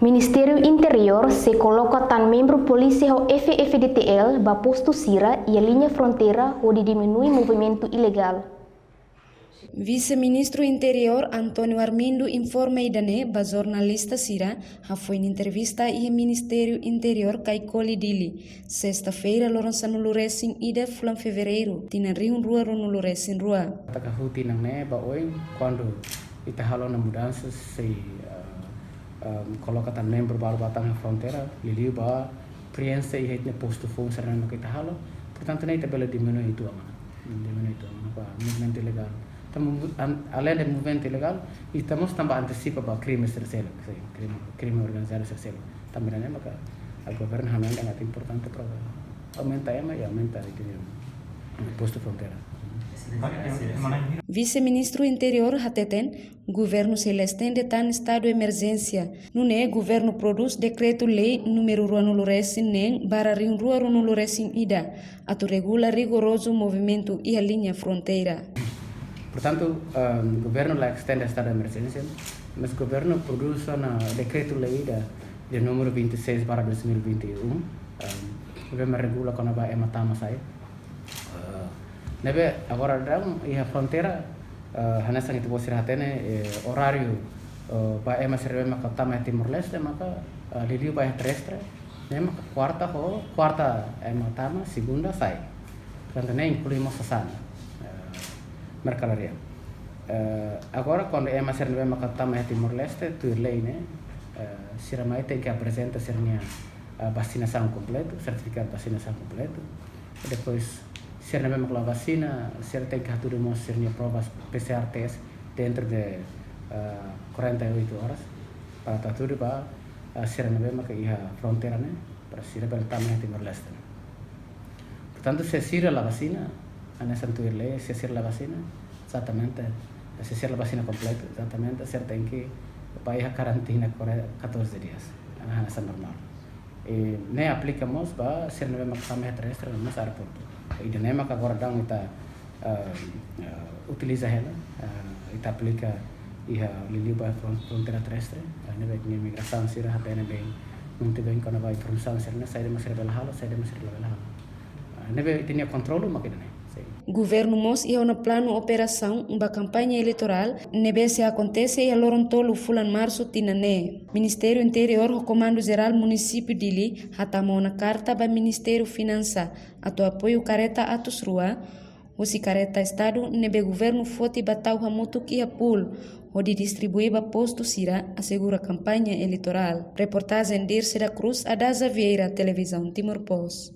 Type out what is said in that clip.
Ministério Interior se coloca tan membro polícia o FFDTL ba posto Sira e a linha fronteira onde diminui movimento ilegal. Vice-ministro Interior Antônio Armindo informa idane ba jornalista Sira foi em entrevista e Ministério Interior Kaikoli Dili. Sexta-feira lorança no Luresin ida fulan fevereiro tina riun rua no Luresin rua. Takahuti nang ne ba oi quando ita halo na mudança se coloca tan membro baru batang na fronteira liliu ba preensa e hetne posto fong sarana no kita halo. Portanto ne ita bela diminui itu amana. Diminui itu amana ba movimento ilegal. Além do movimento ilegal, estamos também antecipa para crimes terceiros, crime organizado terceiro. Também é maka o governo realmente é importante para aumentar e aumentar o posto fronteira. Vice-ministro Interior Hateten, governo celeste de tan estado de emergência. No governo produz decreto-lei número Ruanuluresin nem para rin Ruanuluresin ida, atu regula rigoroso movimento e a linha fronteira. Portanto, o governo lá extende o estado de emergência, mas o governo produz um decreto-lei de número 26/2021. O governo regula quando vai matar sai. Nebe agora dang a fronteira, hanasang itu bosir hatene horário vai serve maka tama Timor-Leste maka liliu vai terrestre, nema quarta matama, segunda sai. Portanto, nem incluímos sasana. Mercalaria. Agora, quando é uma serve uma catama Timor-Leste, tu lei né, siramai tem que apresentar a vacinação completa, certificado de vacinação completo. Depois, se não é uma vacina, se tem que aturar provas PCR test dentro de 48 horas para aturar para se não é uma fronteira né, para se representar Timor-Leste. Portanto, se sira a vacina nessa lei, se ser a vacina, exatamente, se ser a vacina completa, exatamente, se tem que vai a quarentena 14 dias, nessa normal. E nem aplicamos para ser não é uma caminho terrestre no nosso aeroporto. E de nem agora dá ita utiliza ela, ita aplica e a lili para fronteira terrestre, nem vai com imigração se ra bem bem, não tem bem quando vai informação se não sai de mais rebel halo, sai de mais rebel halo. Nem vai tinha controle maquina. Governo Mos ia no plano operação uma campanha eleitoral nebe se acontece e loron fulan março tinane. Ministério Interior o Comando Geral Município Dili hatamo na carta ba Ministério Finança ato apoio careta atus rua o si careta Estado nebe governo foti batau hamutuk ia pul o de distribuir ba posto Sira assegura campanha eleitoral. Reportagem Dirce da Cruz Adaza Vieira, Televisão Timor Post.